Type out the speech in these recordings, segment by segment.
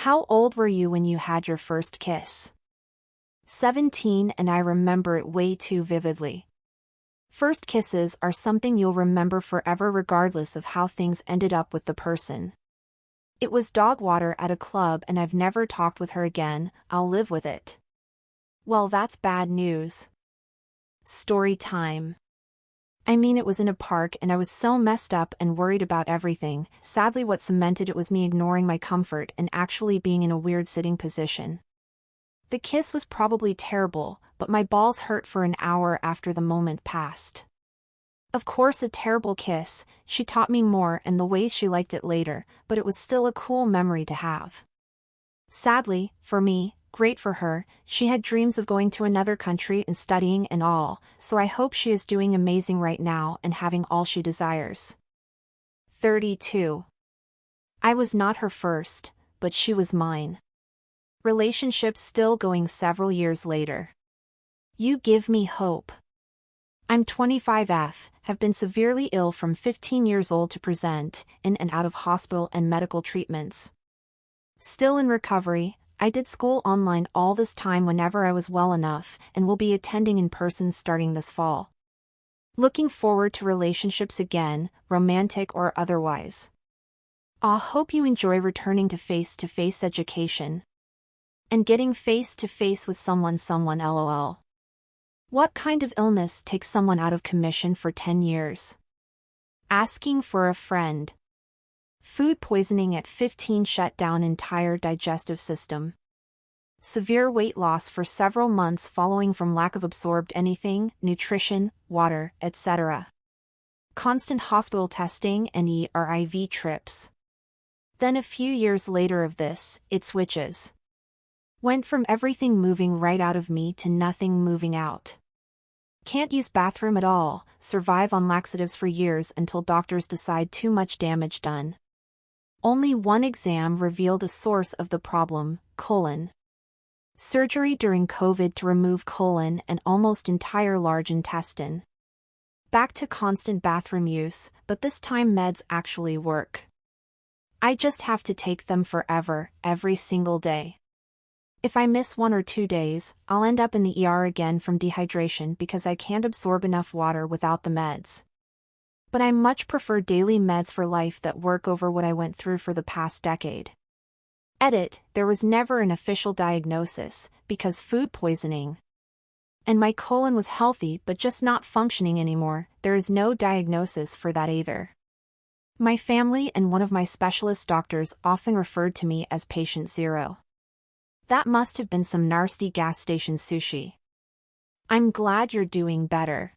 How old were you when you had your first kiss? 17, and I remember it way too vividly. First kisses are something you'll remember forever regardless of how things ended up with the person. It was dog water at a club and I've never talked with her again. I'll live with it. Well, that's bad news. Story time. I mean, it was in a park and I was so messed up and worried about everything. Sadly, what cemented it was me ignoring my comfort and actually being in a weird sitting position. The kiss was probably terrible, but my balls hurt for an hour after the moment passed. Of course, a terrible kiss. She taught me more and the way she liked it later, but it was still a cool memory to have. Sadly, for me, great for her, she had dreams of going to another country and studying and all, so I hope she is doing amazing right now and having all she desires. 32. I was not her first, but she was mine. Relationship still going several years later. You give me hope. I'm 25F, have been severely ill from 15 years old to present, in and out of hospital and medical treatments. Still in recovery. I did school online all this time whenever I was well enough, and will be attending in person starting this fall. Looking forward to relationships again, romantic or otherwise. Hope you enjoy returning to face-to-face education. And getting face-to-face with someone lol. What kind of illness takes someone out of commission for 10 years? Asking for a friend. Food poisoning at 15 shut down entire digestive system. Severe weight loss for several months following from lack of absorbed anything, nutrition, water, etc. Constant hospital testing and ER/IV trips. Then a few years later of this, it switches. Went from everything moving right out of me to nothing moving out. Can't use bathroom at all, survive on laxatives for years until doctors decide too much damage done. Only one exam revealed a source of the problem, colon. Surgery during COVID to remove colon and almost entire large intestine. Back to constant bathroom use, but this time meds actually work. I just have to take them forever, every single day. If I miss 1 or 2 days, I'll end up in the ER again from dehydration because I can't absorb enough water without the meds. But I much prefer daily meds for life that work over what I went through for the past decade. Edit, there was never an official diagnosis, because food poisoning. And my colon was healthy but just not functioning anymore. There is no diagnosis for that either. My family and one of my specialist doctors often referred to me as patient zero. That must have been some nasty gas station sushi. I'm glad you're doing better.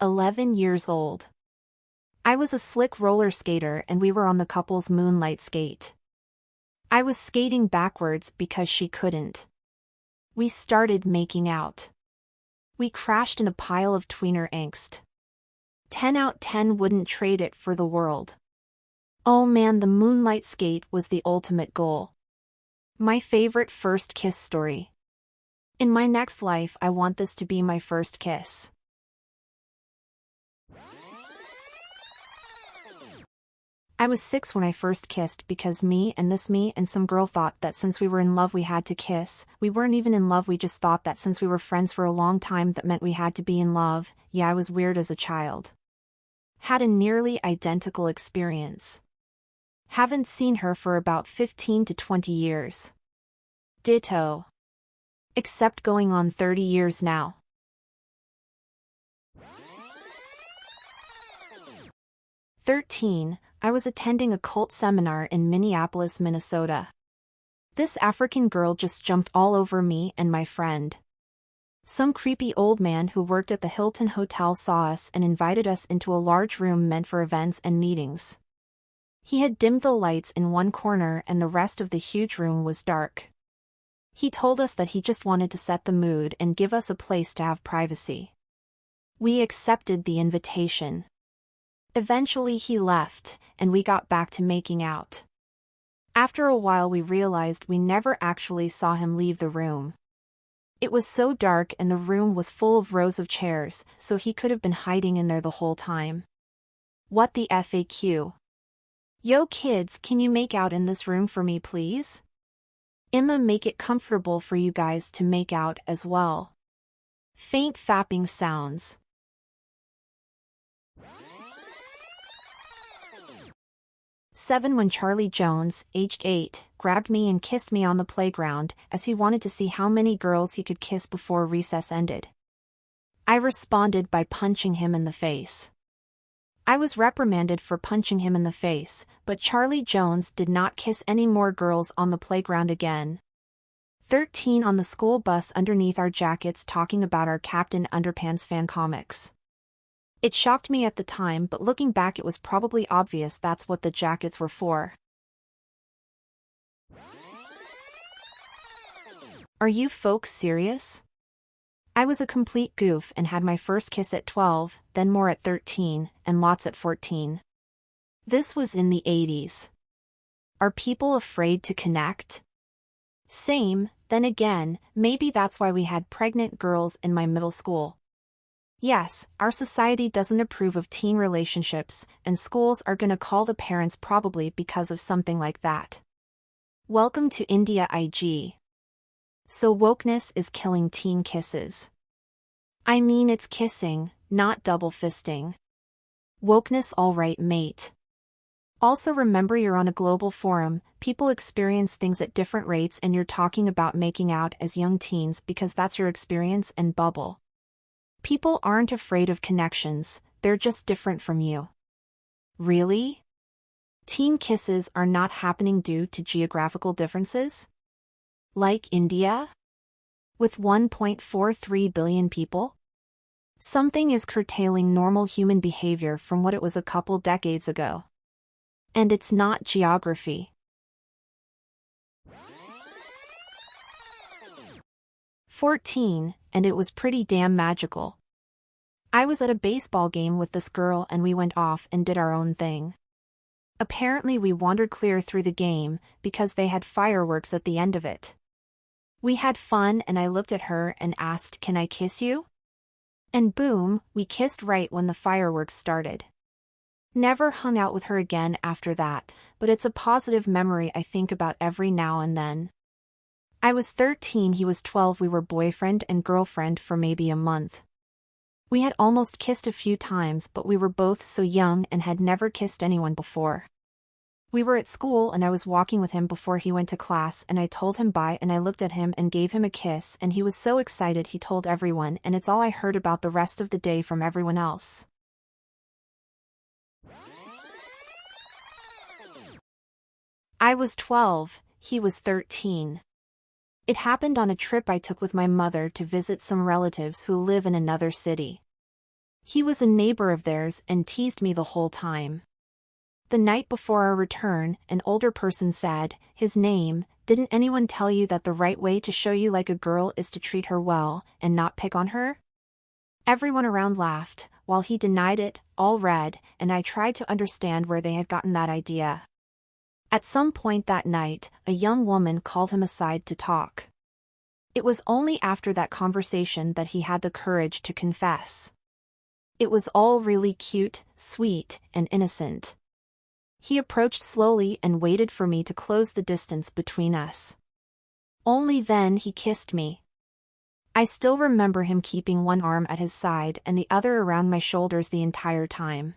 11 years old. I was a slick roller skater and we were on the couple's moonlight skate. I was skating backwards because she couldn't. We started making out. We crashed in a pile of tweener angst. 10 out 10 wouldn't trade it for the world. Oh man, the moonlight skate was the ultimate goal. My favorite first kiss story. In my next life I want this to be my first kiss. I was 6 when I first kissed because me and some girl thought that since we were in love we had to kiss. We weren't even in love, we just thought that since we were friends for a long time that meant we had to be in love. Yeah, I was weird as a child. Had a nearly identical experience. Haven't seen her for about 15 to 20 years. Ditto. Except going on 30 years now. 13. I was attending a cult seminar in Minneapolis, Minnesota. This African girl just jumped all over me and my friend. Some creepy old man who worked at the Hilton Hotel saw us and invited us into a large room meant for events and meetings. He had dimmed the lights in one corner and the rest of the huge room was dark. He told us that he just wanted to set the mood and give us a place to have privacy. We accepted the invitation. Eventually he left, and we got back to making out. After a while we realized we never actually saw him leave the room. It was so dark and the room was full of rows of chairs, so he could have been hiding in there the whole time. What the FAQ? Yo kids, can you make out in this room for me please? I'ma make it comfortable for you guys to make out as well. Faint fapping sounds. 7 When Charlie Jones, aged 8, grabbed me and kissed me on the playground as he wanted to see how many girls he could kiss before recess ended. I responded by punching him in the face. I was reprimanded for punching him in the face, but Charlie Jones did not kiss any more girls on the playground again. 13 On the school bus underneath our jackets talking about our Captain Underpants fan comics. It shocked me at the time, but looking back it was probably obvious that's what the jackets were for. Are you folks serious? I was a complete goof and had my first kiss at 12, then more at 13, and lots at 14. This was in the 80s. Are people afraid to connect? Same, then again, maybe that's why we had pregnant girls in my middle school. Yes, our society doesn't approve of teen relationships, and schools are gonna call the parents probably because of something like that. Welcome to India IG. So wokeness is killing teen kisses. I mean it's kissing, not double fisting. Wokeness alright mate. Also remember you're on a global forum, people experience things at different rates and you're talking about making out as young teens because that's your experience and bubble. People aren't afraid of connections, they're just different from you. Really? Teen kisses are not happening due to geographical differences? Like India? With 1.43 billion people? Something is curtailing normal human behavior from what it was a couple decades ago. And it's not geography. 14, and it was pretty damn magical. I was at a baseball game with this girl and we went off and did our own thing. Apparently we wandered clear through the game because they had fireworks at the end of it. We had fun and I looked at her and asked, "Can I kiss you?" And boom, we kissed right when the fireworks started. Never hung out with her again after that, but it's a positive memory I think about every now and then. I was 13, he was 12, we were boyfriend and girlfriend for maybe a month. We had almost kissed a few times but we were both so young and had never kissed anyone before. We were at school and I was walking with him before he went to class and I told him bye and I looked at him and gave him a kiss and he was so excited he told everyone and it's all I heard about the rest of the day from everyone else. I was 12, he was 13. It happened on a trip I took with my mother to visit some relatives who live in another city. He was a neighbor of theirs and teased me the whole time. The night before our return, an older person said, his name, "Didn't anyone tell you that the right way to show you like a girl is to treat her well, and not pick on her?" Everyone around laughed, while he denied it, all red, and I tried to understand where they had gotten that idea. At some point that night, a young woman called him aside to talk. It was only after that conversation that he had the courage to confess. It was all really cute, sweet, and innocent. He approached slowly and waited for me to close the distance between us. Only then he kissed me. I still remember him keeping one arm at his side and the other around my shoulders the entire time.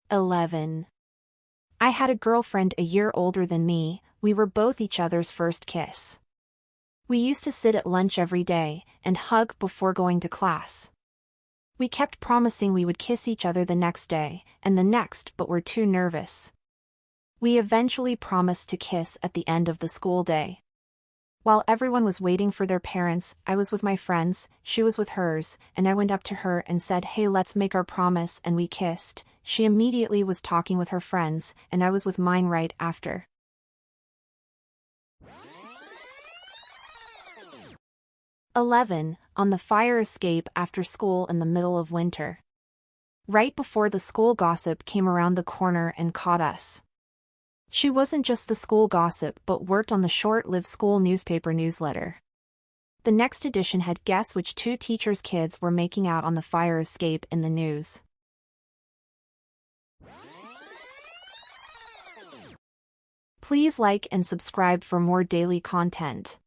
11. I had a girlfriend a year older than me, we were both each other's first kiss. We used to sit at lunch every day, and hug before going to class. We kept promising we would kiss each other the next day, and the next, but were too nervous. We eventually promised to kiss at the end of the school day. While everyone was waiting for their parents, I was with my friends, she was with hers, and I went up to her and said, "Hey, let's make our promise," and we kissed. She immediately was talking with her friends, and I was with mine right after. 11. On the fire escape after school in the middle of winter. Right before the school gossip came around the corner and caught us. She wasn't just the school gossip but worked on the short-lived school newspaper newsletter. The next edition had guess which two teachers' kids were making out on the fire escape in the news. Please like and subscribe for more daily content.